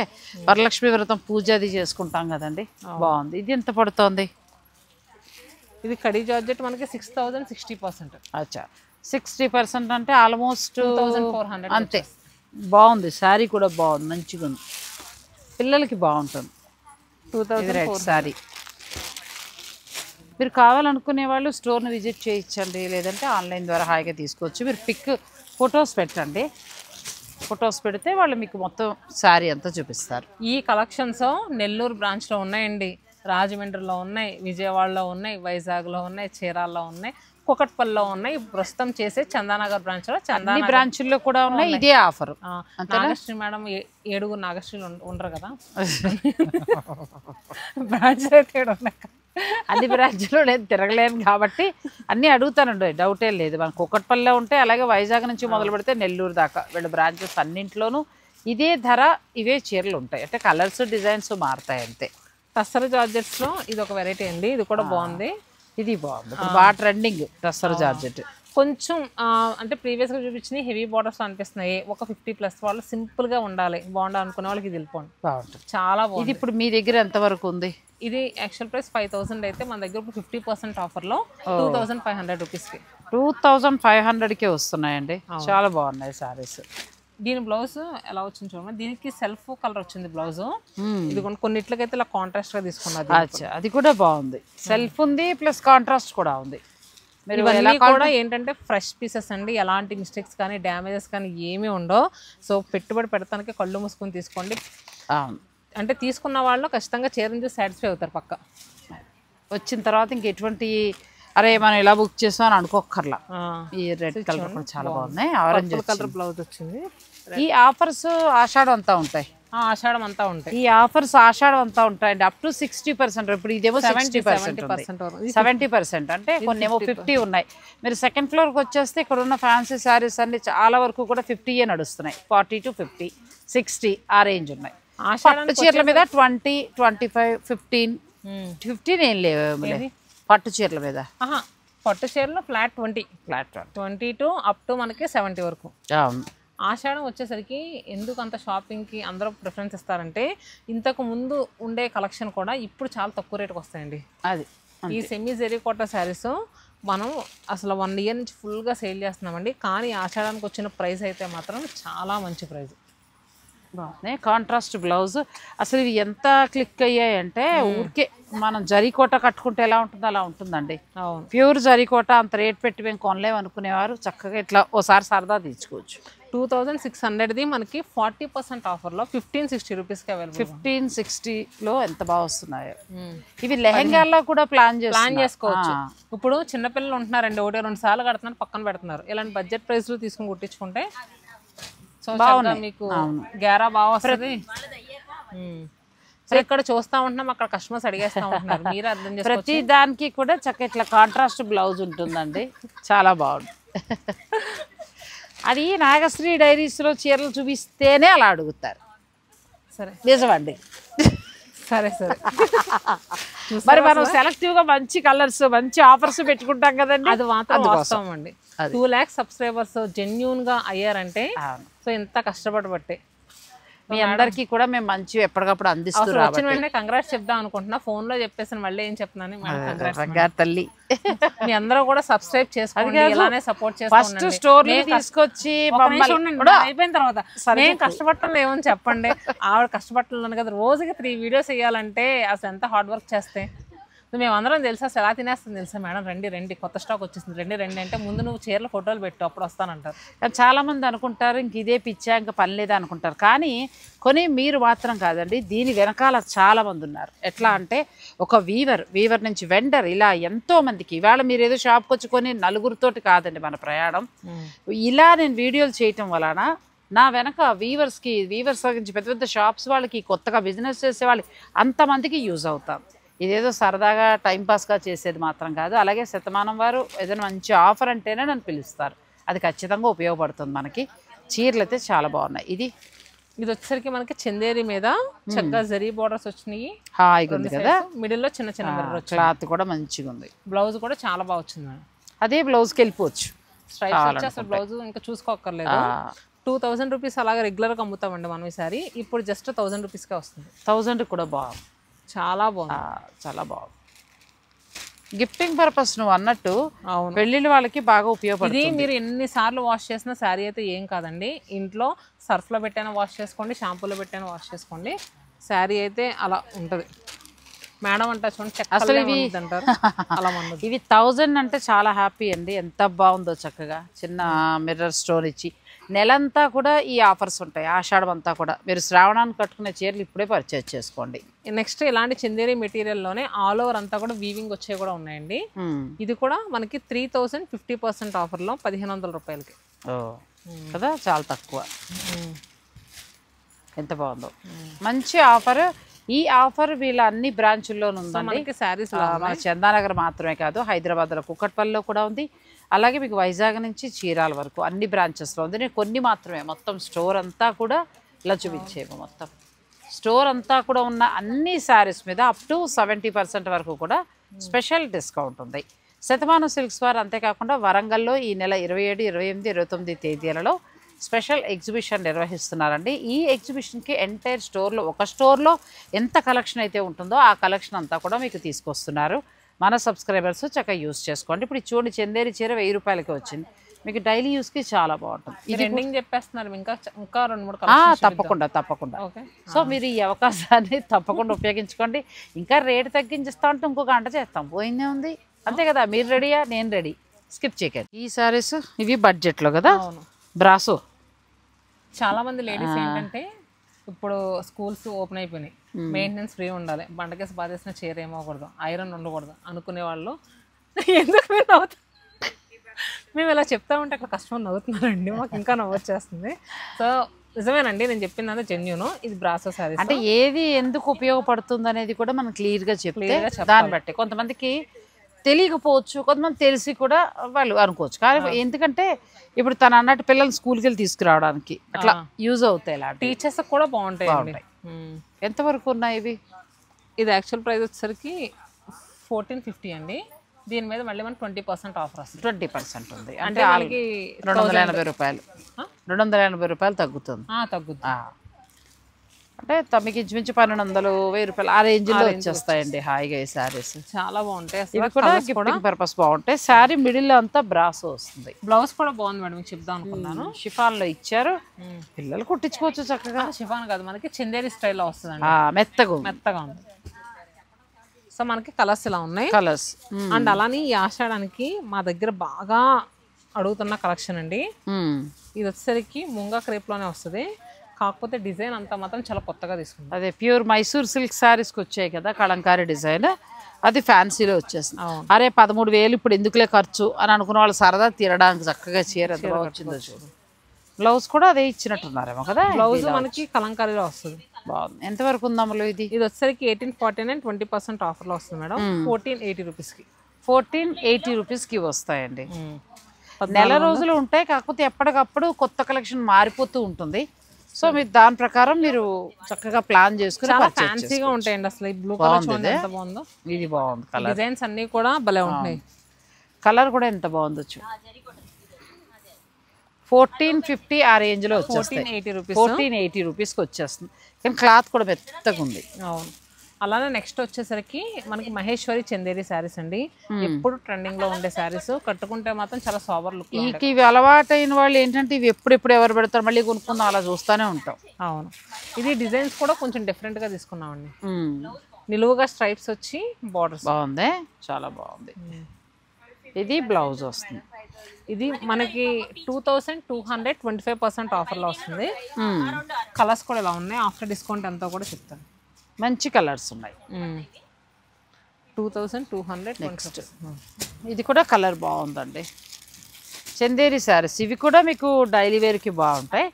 వరలక్ష్మి వ్రతం పూజ అది చేసుకుంటాం కదండి. బాగుంది. ఇది ఎంత పడుతుంది? ఇది కడీ జార్జెట్ మనకి 6000 60%. అచ్చా 60% అంటే ఆల్మోస్ట్ 2400 అంతే. బాగుంది. శారీ కూడా బాగుంది, మంచిగా ఉంది. పిల్లలకి బాగుంటుంది. 2000 శారీ మీరు కావాలనుకునే వాళ్ళు స్టోర్ని విజిట్ చేయించండి, లేదంటే ఆన్లైన్ ద్వారా హాయిగా తీసుకోవచ్చు. మీరు ఫొటోస్ పెట్టండి. ఫొటోస్ పెడితే వాళ్ళు మీకు మొత్తం శారీ అంతా చూపిస్తారు. ఈ కలెక్షన్స్ నెల్లూరు బ్రాంచ్లో ఉన్నాయండి, రాజమండ్రిలో ఉన్నాయి, విజయవాడలో ఉన్నాయి, వైజాగ్లో ఉన్నాయి, చీరాల్లో ఉన్నాయి, కుకట్పల్లిలో ఉన్నాయి. ప్రస్తుతం చేసే చందానగర్ బ్రాంచ్లో అన్ని బ్రాంచుల్లో కూడా ఉన్నాయి. ఇదే ఆఫర్. నాగశ్రీ మేడం 7 నాగశ్రీలు ఉండరు కదా, బ్రాంచ్ అయితే 7 ఉన్నాయి. అన్ని బ్రాంచ్లో నేను తిరగలేను కాబట్టి అన్నీ అడుగుతానండి, డౌటే లేదు. మనకు కుకట్పల్లిలో ఉంటే, అలాగే వైజాగ్ నుంచి మొదలు పెడితే నెల్లూరు దాకా వీళ్ళ బ్రాంచెస్ అన్నింట్లోనూ ఇదే ధర, ఇవే చీరలు ఉంటాయి. అంటే కలర్స్ డిజైన్స్ మారుతాయి అంతే. టస్సర్ జార్జెట్స్లో ఇది ఒక వెరైటీ అండి, ఇది కూడా బాగుంది. ఇది బాగుంది. ఇప్పుడు బాగా ట్రెండింగ్ టస్సర్ జార్జెట్. కొంచెం అంటే ప్రీవియస్గా చూపించినవి హెవీ బార్డర్స్ అనిపిస్తున్నాయి. ఒక 50+ వాళ్ళు సింపుల్గా ఉండాలి, బాగుండాలి అనుకునే వాళ్ళకి ఇది వెళ్ళిపోండి, బాగుంటుంది. చాలా బాగుంది. ఇది ఇప్పుడు మీ దగ్గర ఎంతవరకు ఉంది? ఇది యాక్చువల్ ప్రైస్ 5000 అయితే మన దగ్గర ఇప్పుడు 50% ఆఫర్లో 2500 రూపీస్కి 2500కే వస్తున్నాయండి. చాలా బాగున్నాయి సారీస్. దీని బ్లౌజ్ ఎలా వచ్చింది చూడండి. దీనికి సెల్ఫ్ కలర్ వచ్చింది బ్లౌజ్. ఇది కొన్నిట్లకైతే ఇలా కాంట్రాస్ట్ గా తీసుకున్నది. అచ్చా, అది కూడా బాగుంది. సెల్ఫ్ ఉంది ప్లస్ కాంట్రాస్ట్ కూడా ఉంది. మీరు ఇవన్నీ కూడా ఏంటంటే ఫ్రెష్ పీసెస్ అండి, ఎలాంటి మిస్టేక్స్ కానీ డ్యామేజెస్ కానీ ఏమీ ఉండవు. సో పెట్టుబడి పెడతానికి కళ్ళు మూసుకొని తీసుకోండి. అంటే తీసుకున్న వాళ్ళు ఖచ్చితంగా చీరని చూసి సాటిస్ఫై అవుతారు పక్క. వచ్చిన తర్వాత ఇంకెటువంటి అరే మనం ఇలా బుక్ చేసాం అని అనుకోకర్లా. ఈ రెడ్ కలర్ కూడా చాలా బాగున్నాయి. ఆరెంజ్ కలర్ బ్లౌజ్ వచ్చింది. ఈ ఆఫర్స్ ఆషాఢం అంతా ఉంటాయి. ఆషాఢం అంతా ఉంటాయి. ఈ ఆఫర్స్ ఆషాఢం అంతా ఉంటాయండి. Up to 60%. ఇప్పుడు ఇదేమో 60%, 70%. అంటే కొన్ని ఏమో 50 ఉన్నాయి. మీరు సెకండ్ ఫ్లోర్కి వచ్చేస్తే ఇక్కడ ఉన్న ఫ్యాన్సీ శారీస్ అన్ని చాలా వరకు కూడా 50 నడుస్తున్నాయి. 40 to 50, 60 ఆ రేంజ్ ఉన్నాయి. పట్టు చీరల మీద 20, 25, 15 ఏం లేవు పట్టు చీరల మీద. పట్టు చీరలో ఫ్లాట్ 20 to అప్ టు మనకి 70 వరకు. ఆషాఢం వచ్చేసరికి ఎందుకు అంత షాపింగ్కి అందరూ ప్రిఫరెన్స్ ఇస్తారంటే, ఇంతకు ముందు ఉండే కలెక్షన్ కూడా ఇప్పుడు చాలా తక్కువ రేటుకి వస్తాయండి. అది ఈ సెమీ జెరీ కోటా శారీస్ మనం అసలు 1 year నుంచి ఫుల్గా సేల్ చేస్తున్నామండి. కానీ ఆషాఢానికి వచ్చిన ప్రైస్ అయితే మాత్రం చాలా మంచి ప్రైస్. బాగున్నాయి. Contrast blouse. అసలు ఇవి ఎంత క్లిక్ అయ్యాయంటే, ఊరికే మనం జరీకోట కట్టుకుంటే ఎలా ఉంటుందో అలా ఉంటుందండి. ప్యూర్ జరీకోట అంత రేట్ పెట్టి మేము కొనలేము అనుకునేవారు చక్కగా ఇట్లా ఓసారి సరదా తీసుకోవచ్చు. 2600ది మనకి 40% ఆఫర్లో 1560 రూపీస్కి అవైలబుల్. 1560లో ఎంత బాగా వస్తున్నాయో. ఇవి లెహెంగాల్లో కూడా ప్లాన్ చేసుకోవచ్చు. ఇప్పుడు చిన్నపిల్లలు ఉంటున్నారండి, 1-2 సార్లు కడుతున్నారు, పక్కన పెడుతున్నారు. ఇలాంటి బడ్జెట్ ప్రైస్లో తీసుకుని కుట్టించుకుంటే మీకు గ్యారా బాగా వస్తుంది. ఇక్కడ చూస్తా ఉంటున్నాం, అక్కడ కస్టమర్స్ అడిగేస్తా ఉంటున్నారు. మీరు అర్థం చేసుకోవచ్చు. ప్రతి దానికి కూడా చక్క ఇట్లా కాంట్రాస్ట్ బ్లౌజ్ ఉంటుందండి, చాలా బాగుంది. అది నాగశ్రీ డైరీస్లో చీరలు చూపిస్తేనే అలా అడుగుతారు. సరే నిజమండి. సరే మరి మనం సెలెక్టివ్గా మంచి కలర్స్ మంచి ఆఫర్స్ పెట్టుకుంటాం కదండి. అది మాత్రం వాస్తవం అండి. 2 lakhs సబ్స్క్రైబర్స్ జెన్యూన్గా అయ్యారంటే సో ఎంత కష్టపడబట్టే. మీ అందరికీ కూడా మేము మంచి ఎప్పటికప్పుడు అందిస్తున్నాం. వచ్చిన వెంటనే కంగ్రాట్స్ చెప్దాం అనుకుంటున్నా, ఫోన్లో చెప్పేసాను, మళ్ళీ ఏం చెప్తున్నాను. తల్లి మీ అందరూ కూడా సబ్స్క్రైబ్ చేసుకోండి, ఇలానే సపోర్ట్ చేయండి. ఫస్ట్ స్టోర్ తీసుకొచ్చి అయిపోయిన తర్వాత నేను కష్టపడటం ఏమని చెప్పండి. ఆవిడ కష్టపడుతున్నాను కదా, రోజుకి 3 videos వేయాలంటే అసలు ఎంత హార్డ్ వర్క్ చేస్తే. మేమందరం తెలుసా అసలు ఎలా తినేస్తుంది తెలుసా మేడం, రండి రండి కొత్త స్టాక్ వచ్చేసింది, రండి రండి అంటే ముందు నువ్వు చీరల ఫోటోలు పెట్టు అప్పుడు వస్తానంటారు. కానీ చాలామంది అనుకుంటారు ఇంక ఇదే పిచ్చా ఇంకా పని లేదా అనుకుంటారు. కానీ కొని మీరు మాత్రం కాదండి, దీని వెనకాల చాలామంది ఉన్నారు. ఎట్లా అంటే ఒక వీవర్ నుంచి వెండర్, ఇలా ఎంతోమందికి. ఇవాళ మీరు ఏదో షాప్కి వచ్చి కొని నలుగురితోటి కాదండి మన ప్రయాణం. ఇలా నేను వీడియోలు చేయటం వలన నా వెనక వీవర్స్ నుంచి పెద్ద పెద్ద షాప్స్ వాళ్ళకి, కొత్తగా బిజినెస్ చేసే వాళ్ళకి, అంతమందికి యూజ్ అవుతాం. ఇదేదో సరదాగా టైంపాస్గా చేసేది మాత్రం కాదు. అలాగే శతమానం వారు ఏదైనా మంచి ఆఫర్ అంటేనే నన్ను పిలుస్తారు, అది ఖచ్చితంగా ఉపయోగపడుతుంది మనకి. చీరలు అయితే చాలా బాగున్నాయి. ఇది వచ్చేసరికి మనకి చందేరి మీద చక్కగా జరీ బోర్డర్స్ వచ్చినాయి, హాయిగా ఉంది కదా. మిడిల్ లో చిన్న చిన్న మిర్రర్, క్లాత్ కూడా మంచిగా ఉంది. బ్లౌజ్ కూడా చాలా బాగా వచ్చింది. అదే బ్లౌజ్కి వెళ్ళిపోవచ్చు, స్ట్రైప్స్ వచ్చి అసలు బ్లౌజ్ ఇంకా చూసుకోక్కర్లేదు. 2000 రూపీస్ అలాగే రెగ్యులర్గా అమ్ముతామండి మనం. ఈసారి ఇప్పుడు జస్ట్ 1000 రూపీస్కే వస్తుంది. 1000 కూడా బాగుంది, చాలా బాగుంది, చాలా బాగుంది. గిఫ్టింగ్ పర్పస్ నువ్వు అన్నట్టు పెళ్ళిళ్ళ వాళ్ళకి బాగా ఉపయోగపడుతుంది. ఇది మీరు ఎన్నిసార్లు వాష్ చేసినా శారీ అయితే ఏం కాదండి. ఇంట్లో సర్ఫ్లో పెట్టైనా వాష్ చేసుకోండి, షాంపూలో పెట్టైనా వాష్ చేసుకోండి, శారీ అయితే అలా ఉంటుంది. మేడం అంట చూడండి అసలు ఇవి అంటారు అలా ఇవి 1000 అంటే చాలా హ్యాపీ అండి. ఎంత బాగుందో, చక్కగా చిన్న మిర్రర్ స్టోన్ ఇచ్చి నెలంతా కూడా ఈ ఆఫర్స్ ఉంటాయి. ఆషాఢం అంతా కూడా మీరు శ్రావణానికి కట్టుకునే చీరలు ఇప్పుడే పర్చేజ్ చేసుకోండి. నెక్స్ట్ ఇలాంటి చందేరి మెటీరియల్లోనే ఆల్ ఓవర్ అంతా కూడా వీవింగ్ వచ్చే కూడా ఉన్నాయండి. ఇది కూడా మనకి 3000 50% ఆఫర్లో 1500 రూపాయలకి కదా, చాలా తక్కువ. ఎంత బాగుందో, మంచి ఆఫర్. ఈ ఆఫర్ వీళ్ళ అన్ని బ్రాంచుల్లోనూ ఉందండి. శారీస్ మన చందానగర్ మాత్రమే కాదు, హైదరాబాద్లో కుక్కట్పల్లిలో కూడా ఉంది. అలాగే మీకు వైజాగ్ నుంచి చీరాల వరకు అన్ని బ్రాంచెస్లో ఉంది. నేను కొన్ని మాత్రమే, మొత్తం స్టోర్ అంతా కూడా ఇలా చూపించేమో. మొత్తం స్టోర్ అంతా కూడా ఉన్న అన్ని శారీస్ మీద అప్ టు 70% వరకు కూడా స్పెషల్ డిస్కౌంట్ ఉంది. శతమానం సిల్క్స్ వారు అంతేకాకుండా వరంగల్లో ఈ నెల 27, 28, 29 తేదీలలో స్పెషల్ ఎగ్జిబిషన్ నిర్వహిస్తున్నారండి. ఈ ఎగ్జిబిషన్కి ఎంటైర్ స్టోర్లో, ఒక స్టోర్లో ఎంత కలెక్షన్ అయితే ఉంటుందో ఆ కలెక్షన్ అంతా కూడా మీకు తీసుకొస్తున్నారు. మన సబ్స్క్రైబర్స్ చక్కగా యూజ్ చేసుకోండి. ఇప్పుడు చూడండి, చందేరి చీర 1000 రూపాయలకి వచ్చింది. మీకు డైలీ యూస్కి చాలా బాగుంటుంది. ఇది ఎండింగ్ చెప్పేస్తున్నారు, ఇంకా 2-3 తప్పకుండా. సో మీరు ఈ అవకాశాన్ని తప్పకుండా ఉపయోగించుకోండి. ఇంకా రేటు తగ్గించేస్తా ఉంటే ఇంకో గంట చేస్తాం, పోయిందే ఉంది, అంతే కదా. మీరు రెడీయా? నేను రెడీ, స్కిప్ చేయకండి. ఈ సారీస్ ఇవి బడ్జెట్లో కదా, బ్రాసో. చాలా మంది లేడీస్ ఏంటంటే ఇప్పుడు స్కూల్స్ ఓపెన్ అయిపోయినాయి, మెయింటెనెన్స్ ఫ్రీ ఉండాలి, బండకేసి బాధేసిన చీర ఏమవకూడదు, ఐరన్ ఉండకూడదు అనుకునే వాళ్ళు ఎందుకు మీరు నవ్వుతారు? మేము ఇలా చెప్తా ఉంటే అక్కడ కస్టమర్ నవ్వుతున్నారండి, మాకు ఇంకా నవ్వొచ్చేస్తుంది. సో నిజమేనండి, నేను చెప్పింది అంతా జెన్యూన్. ఇది బ్రాసో సారీ అంటే ఏది ఎందుకు ఉపయోగపడుతుంది అనేది కూడా మనం క్లియర్గా చెప్తే దాన్ని బట్టి కొంతమందికి తెలియకపోవచ్చు, కొంతమంది తెలిసి కూడా వాళ్ళు అనుకోవచ్చు. కానీ ఎందుకంటే ఇప్పుడు తను అన్నట్టు పిల్లలు స్కూల్కి వెళ్ళి తీసుకురావడానికి అట్లా యూజ్ అవుతాయి. ఇలా టీచర్స్ కూడా బాగుంటాయి. ఎంతవరకు ఉన్నాయి ఇవి? ఇది యాక్చువల్ ప్రైస్ వచ్చేసరికి 1450 అండి. దీని మీద మళ్ళీ మనకి 20% ఆఫర్ వస్తుంది. 20% ఉంది అంటే 280 రూపాయలు, 280 రూపాయలు తగ్గుతుంది. అంటే తమకి ఇంచుమించు 1200, 1000 రూపాయలు ఆ రేంజ్లో వచ్చేస్తాయండి హాయిగా. ఈ శారీస్ చాలా బాగుంటాయి, ఇవి కూడా గిఫ్టింగ్ పర్పస్ బాగుంటాయి. శారీ మిడిల్లో అంతా బ్రాసో వస్తుంది. బ్లౌజ్ కూడా బాగుంది మేడం, చెప్దాం అనుకున్నాను. షిఫాన్లో ఇచ్చారు, పిల్లలు కుట్టించుకోవచ్చు చక్కగా. షిఫాన్ కాదు, మనకి చందేరి స్టైల్లో వస్తుంది, మెత్తగా ఉంది. సో మనకి కలర్స్ ఇలా ఉన్నాయి, కలర్స్. అండ్ అలానే ఈ ఆషాఢానికి మా దగ్గర బాగా అడుగుతున్న కలెక్షన్ అండి. ఇది వచ్చేసరికి ముంగా క్రేప్లోనే వస్తుంది, కాకపోతే డిజైన్ అంతా మాత్రం చాలా కొత్తగా తీసుకుంటాం. అదే ప్యూర్ మైసూర్ సిల్క్ శారీస్కి వచ్చాయి కదా కలంకారీ డిజైన్, అది ఫ్యాన్సీలో వచ్చేస్తుంది. అరే 13,000 ఇప్పుడు ఎందుకులే ఖర్చు అని అనుకున్న వాళ్ళు సరదా తీరడానికి చక్కగా చీర ఎంత బాగా వచ్చిందో చూడు. బ్లౌజ్ కూడా అదే ఇచ్చినట్టున్నారేమో కదా. బ్లౌజ్ మనకి కలంకారీలో వస్తుంది, బాగుంది. ఎంతవరకు ఉందామలో ఇది? ఇది వచ్చేసరికి 1849 20% ఆఫర్లో వస్తుంది మేడం. 1480 రూపీస్కి, 1480 రూపీస్కి వస్తాయండి. నెల రోజులు ఉంటాయి, కాకపోతే ఎప్పటికప్పుడు కొత్త కలెక్షన్ మారిపోతూ ఉంటుంది. సో మీరు దాని ప్రకారం మీరు చక్కగా ప్లాన్ చేసుకుని చాలా ఫ్యాన్సీగా ఉంటాయండి. అసలు ఈ బ్లూ కలర్ చూడండి ఎంత బాగుందో, ఇది బాగుంది కలర్. డిజైన్స్ అన్ని కూడా భలే ఉంటాయి, కలర్ కూడా ఎంత బాగుందో చూ. 1450 ఆ రేంజ్లో వచ్చేస్తాయి, 1480 రూపీస్కి వచ్చేస్తుంది. కానీ క్లాత్ కూడా మెత్తగా ఉంది. అవును. అలానే నెక్స్ట్ వచ్చేసరికి మనకి మహేశ్వరి చందేరి శారీస్ అండి. ఎప్పుడు ట్రెండింగ్ లో ఉండే శారీస్, కట్టుకుంటే మాత్రం చాలా సోబర్ లుక్. ఇవి అలవాటైన వాళ్ళు ఏంటంటే ఇవి ఎప్పుడెప్పుడు ఎవరు పెడతారు మళ్ళీ కొనుక్కుందాం అలా చూస్తూనే ఉంటాం. అవును. ఇది డిజైన్స్ కూడా కొంచెం డిఫరెంట్ గా తీసుకున్నామండి. నిలువుగా స్ట్రైప్స్ వచ్చి బార్డర్స్. బాగుంది, చాలా బాగుంది. ఇది బ్లౌజ్ వస్తుంది. ఇది మనకి 2225% ఆఫర్లో వస్తుంది. కలర్స్ కూడా ఇలా ఉన్నాయి. ఆఫ్టర్ డిస్కౌంట్ ఎంతో కూడా చెప్తాను. మంచి కలర్స్ ఉన్నాయి. 2200. నెక్స్ట్ ఇది కూడా కలర్ బాగుందండి. చందేరి శారీస్ ఇవి కూడా మీకు డైలీ వేర్కి బాగుంటాయి.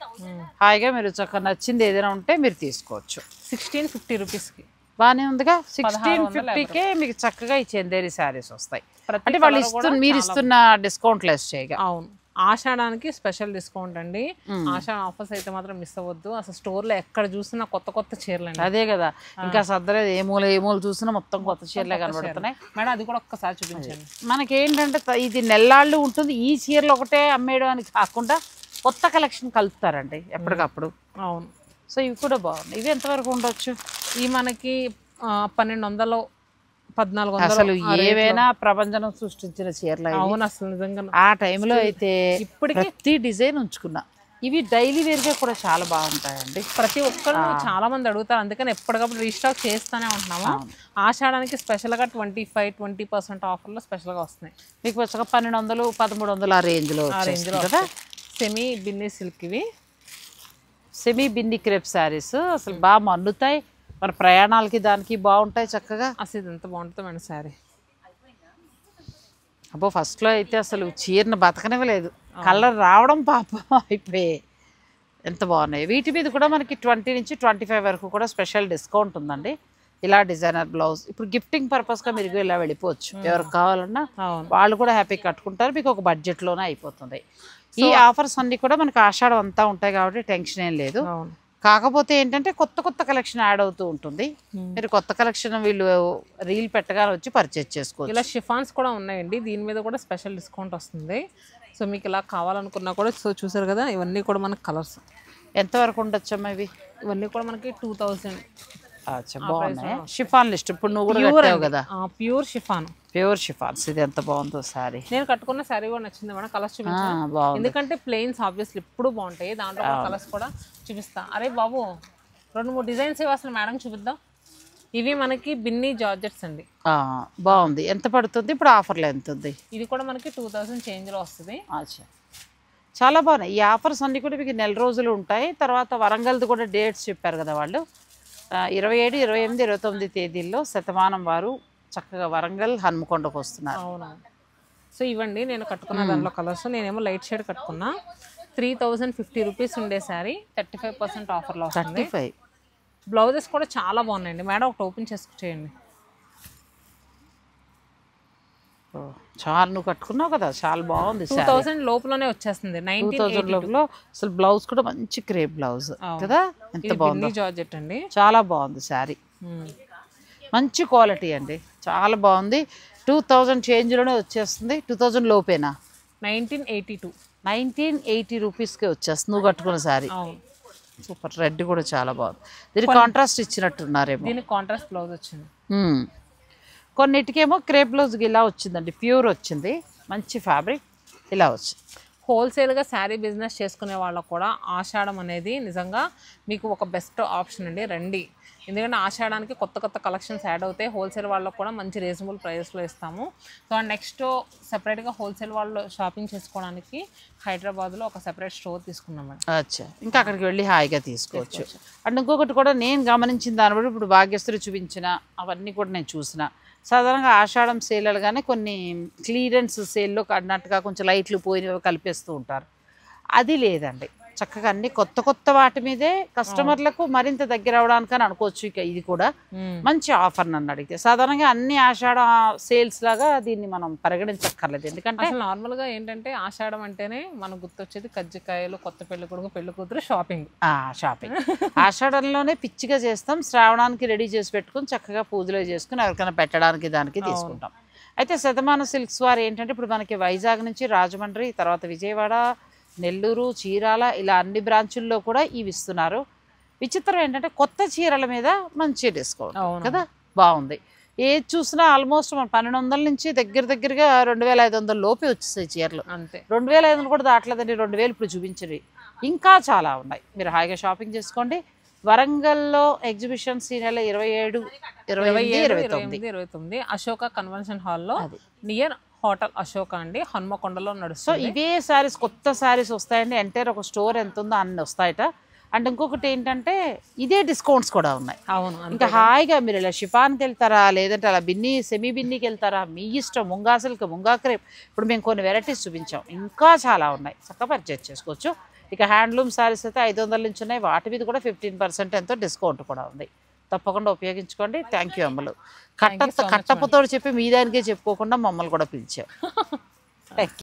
హాయిగా మీరు చక్కగా నచ్చింది ఏదైనా ఉంటే మీరు తీసుకోవచ్చు. 1650 రూపీస్కి బాగానే ఉందిగా. 1650కే మీకు చక్కగా ఈ చందేరి శారీస్ వస్తాయి. అంటే వాళ్ళు మీరు ఇస్తున్న డిస్కౌంట్ లెస్ చేయగా. అవును, ఆషాఢానికి స్పెషల్ డిస్కౌంట్ అండి. ఆషాఢ ఆఫర్స్ అయితే మాత్రం మిస్ అవ్వద్దు. అసలు స్టోర్లో ఎక్కడ చూసినా కొత్త కొత్త చీరలు అండి. అదే కదా, ఇంకా సద్దలేదు ఏ మూల చూసినా మొత్తం కొత్త చీరలే కనబడుతున్నాయి. మేడం అది కూడా ఒక్కసారి చూపించండి. మనకి ఏంటంటే ఇది నెల్లాళ్ళు ఉంటుంది. ఈ చీరలు ఒకటే అమ్మేయడానికి కాకుండా కొత్త కలెక్షన్ కలుపుతారండి ఎప్పటికప్పుడు. అవును, సో ఇవి కూడా బాగున్నాయి. ఇవి ఎంతవరకు ఉండొచ్చు? ఇవి మనకి 1200, 1400. అసలు ఏవైనా ప్రపంచం సృష్టించిన చీరలు. అవును, అసలు నిజంగా ఆ టైంలో అయితే ఇప్పటికీ ప్రతి డిజైన్ ఉంచుకున్నా. ఇవి డైలీ వేర్గా కూడా చాలా బాగుంటాయండి. ప్రతి ఒక్కరు చాలా మంది అడుగుతారు, అందుకని ఎప్పటికప్పుడు రీస్టాక్ చేస్తూనే ఉంటున్నాము. ఆషాఢానికి స్పెషల్గా 20% ఆఫర్లో స్పెషల్గా వస్తున్నాయి. మీకు వచ్చాక 1200, 1300 ఆ రేంజ్లో కదా. సెమీ బిన్నీ సిల్క్ ఇవి, సెమీ బిన్ని క్రేప్ శారీస్ అసలు బాగా మన్నుతాయి. మన ప్రయాణాలకి దానికి బాగుంటాయి చక్కగా. అసలు ఇది ఎంత బాగుంటుందో మేడం శారీ. అబ్బో ఫస్ట్లో అయితే అసలు చీరను బతకనివ్వలేదు. కలర్ రావడం పాపం అయిపోయాయి. ఎంత బాగున్నాయి. వీటి మీద కూడా మనకి 20 నుంచి 25 వరకు కూడా స్పెషల్ డిస్కౌంట్ ఉందండి. ఇలా డిజైనర్ బ్లౌజ్ ఇప్పుడు గిఫ్టింగ్ పర్పస్గా మీరు ఇలా వెళ్ళిపోవచ్చు. ఎవరికి కావాలన్నా వాళ్ళు కూడా హ్యాపీ కట్టుకుంటారు. మీకు ఒక బడ్జెట్లోనే అయిపోతుంది. ఈ ఆఫర్స్ అన్నీ కూడా మనకి ఆషాఢం అంతా ఉంటాయి కాబట్టి టెన్షన్ ఏం లేదు. కాకపోతే ఏంటంటే కొత్త కొత్త కలెక్షన్ యాడ్ అవుతూ ఉంటుంది. మీరు కొత్త కలెక్షన్ వీళ్ళు రీల్ పెట్టగానే వచ్చి పర్చేజ్ చేసుకోవచ్చు. ఇలా షిఫాన్స్ కూడా ఉన్నాయండి. దీని మీద కూడా స్పెషల్ డిస్కౌంట్ వస్తుంది. సో మీకు ఇలా కావాలనుకున్నా కూడా సో చూసారు కదా, ఇవన్నీ కూడా మనకి కలర్స్ ఎంతవరకు ఉండొచ్చమ్మా ఇవి? ఇవన్నీ కూడా మనకి 2000. బాగున్నాయి. షిఫాన్ లిస్ట్ ఇప్పుడు నువ్వు కూడా కట్టావు కదా, ప్యూర్ షిఫాన్. Pure chiffons. ఇది ఎంత బాగుందో శారీ. నేను కట్టుకున్న శారీ కూడా నచ్చింది మేడం. కలర్స్ చూపించాను ఎందుకంటే ప్లెయిన్స్ ఆబ్వియస్లీ ఎప్పుడు బాగుంటాయి. దాంట్లో కలర్స్ కూడా చూపిస్తా. అరే బాబు 2-3 డిజైన్స్ ఇవి అసలు మేడం చూపిద్దాం. ఇవి మనకి బిన్నీ జార్జెట్స్ అండి. బాగుంది. ఎంత పడుతుంది ఇప్పుడు? ఆఫర్లో ఎంత ఉంది? ఇది కూడా మనకి 2000 చేంజ్లో వస్తుంది. చాలా బాగున్నాయి. ఈ ఆఫర్స్ అన్నీ కూడా మీకు నెల రోజులు ఉంటాయి. తర్వాత వరంగల్ది కూడా డేట్స్ చెప్పారు కదా వాళ్ళు. 27, 28, 29 తేదీల్లో శతమానం వారు చక్కగా వరంగల్ హన్మకొండకు వస్తున్నారు. అవునా? సో ఇవ్వండి నేను కట్టుకున్న దాంట్లో కలర్స్. నేనేమో లైట్ షేడ్ కట్టుకున్నా. 3050 రూపీస్ ఉండే శారీ 35% ఆఫర్లో వస్తుంది. 35. బ్లౌజెస్ కూడా చాలా బాగున్నాయండి మేడం. ఒకటి ఓపెన్ చేయండి. చాలా నువ్వు కట్టుకున్నావు కదా, చాలా బాగుంది. 2000 లోపలనే వచ్చేస్తుంది. 1900 లోపల అసలు బ్లౌజ్ కూడా మంచి క్రేప్ బ్లౌజ్ కదా. ఎంత బాగుంది. జార్జెట్ అండి, చాలా బాగుంది శారీ. మంచి క్వాలిటీ అండి, చాలా బాగుంది. 2000 చేంజ్లోనే వచ్చేస్తుంది. 2000 లోపేనా? 1980 రూపీస్కే వచ్చేస్తుంది నువ్వు కట్టుకున్న శారీ. సూపర్. రెడ్ కూడా చాలా బాగుంది. దీనికి కాంట్రాస్ట్ ఇచ్చినట్టున్నారేమో. దీనికి కాంట్రాస్ట్ బ్లౌజ్ వచ్చింది. కొన్నిటికేమో క్రేప్ బ్లౌజ్ ఇలా వచ్చిందండి, ప్యూర్ వచ్చింది, మంచి ఫ్యాబ్రిక్ ఇలా వచ్చింది. హోల్సేల్గా శారీ బిజినెస్ చేసుకునే వాళ్ళకు కూడా ఆషాఢం అనేది నిజంగా మీకు ఒక బెస్ట్ ఆప్షన్ అండి. రండి, ఎందుకంటే ఆషాఢానికి కొత్త కొత్త కలెక్షన్స్ యాడ్ అవుతాయి. హోల్సేల్ వాళ్ళకు కూడా మంచి రీజనబుల్ ప్రైస్లో ఇస్తాము. సో నెక్స్ట్ సెపరేట్గా హోల్సేల్ వాళ్ళు షాపింగ్ చేసుకోవడానికి హైదరాబాద్లో ఒక సెపరేట్ స్టోర్ తీసుకున్నాం. అచ్చా, ఇంకా అక్కడికి వెళ్ళి హాయిగా తీసుకోవచ్చు. అండ్ ఇంకొకటి కూడా నేను గమనించిన దాన్ని బట్టి ఇప్పుడు భాగ్యశ్రీ చూపించిన అవన్నీ కూడా నేను చూసిన సాధారణంగా ఆషాఢం సేల్ అనగానే కొన్ని క్లియరెన్స్ సేల్లో అన్నట్టుగా కొంచెం లైట్లు పోయినవి కలిపేస్తూ ఉంటారు. అది లేదండి, చక్కగా అన్ని కొత్త కొత్త వాటి మీదే కస్టమర్లకు మరింత దగ్గర అవడానికని అనుకోవచ్చు. ఇక ఇది కూడా మంచి ఆఫర్ నన్ను అడిగితే. సాధారణంగా అన్ని ఆషాఢ సేల్స్ లాగా దీన్ని మనం పరిగణించక్కర్లేదు. ఎందుకంటే నార్మల్గా ఏంటంటే ఆషాఢం అంటేనే మనకు గుర్తొచ్చేది కజ్జికాయలు, కొత్త పెళ్లి కొడుకు, పెళ్లి కూతురు, షాపింగ్. ఆషాఢంలోనే పిచ్చిగా చేస్తాం. శ్రావణానికి రెడీ చేసి పెట్టుకుని చక్కగా పూజలు చేసుకుని ఎవరికైనా పెట్టడానికి దానికి తీసుకుంటాం. అయితే శతమాన సిల్క్స్ వారు ఏంటంటే ఇప్పుడు మనకి వైజాగ్ నుంచి రాజమండ్రి, తర్వాత విజయవాడ, నెల్లూరు, చీరాల ఇలా అన్ని బ్రాంచుల్లో కూడా ఇవి ఇస్తున్నారు. విచిత్రం ఏంటంటే కొత్త చీరల మీద మంచి డిస్కౌంట్ కదా, బాగుంది. ఏది చూసినా ఆల్మోస్ట్ మన 1200 నుంచి దగ్గరగా 2500 లోపే వచ్చేసాయి చీరలు. అంతే, 2500 కూడా దాటలేదండి. 2000 ఇప్పుడు చూపించండి. ఇంకా చాలా ఉన్నాయి. మీరు హాయిగా షాపింగ్ చేసుకోండి. వరంగల్లో ఎగ్జిబిషన్స్ ఈ నెల 27, 28, 29. 29 అశోక కన్వెన్షన్ హాల్లో నియర్ హోటల్ అశోక అండి, హన్మకొండలో సో నడుస్తుంది. ఇవే శారీస్, కొత్త శారీస్ వస్తాయండి. ఎంటైర్ ఒక స్టోర్ ఎంత ఉందో అన్ని వస్తాయట. అండ్ ఇంకొకటి ఏంటంటే ఇదే డిస్కౌంట్స్ కూడా ఉన్నాయి. అవును, ఇంకా హాయిగా మీరు ఇలా షిఫాన్కి వెళ్తారా, లేదంటే అలా బిన్ని సెమీ బిన్నీకి వెళ్తారా, మీ ఇష్టం. ముంగా సిల్క్, ముంగా క్రేప్, ఇప్పుడు మేము కొన్ని వెరైటీస్ చూపించాం, ఇంకా చాలా ఉన్నాయి, చక్కగా పర్చేజ్ చేసుకోవచ్చు. ఇక హ్యాండ్లూమ్ శారీస్ అయితే 500 నుంచి ఉన్నాయి, వాటి మీద కూడా 15% ఎంతో డిస్కౌంట్ కూడా ఉంది. తప్పకుండా ఉపయోగించుకోండి. థ్యాంక్ యూ అమ్మలు. కట్టప్పతోడు చెప్పి మీ దానికే చెప్పుకోకుండా మమ్మల్ని కూడా పిలిచాం. Thank you.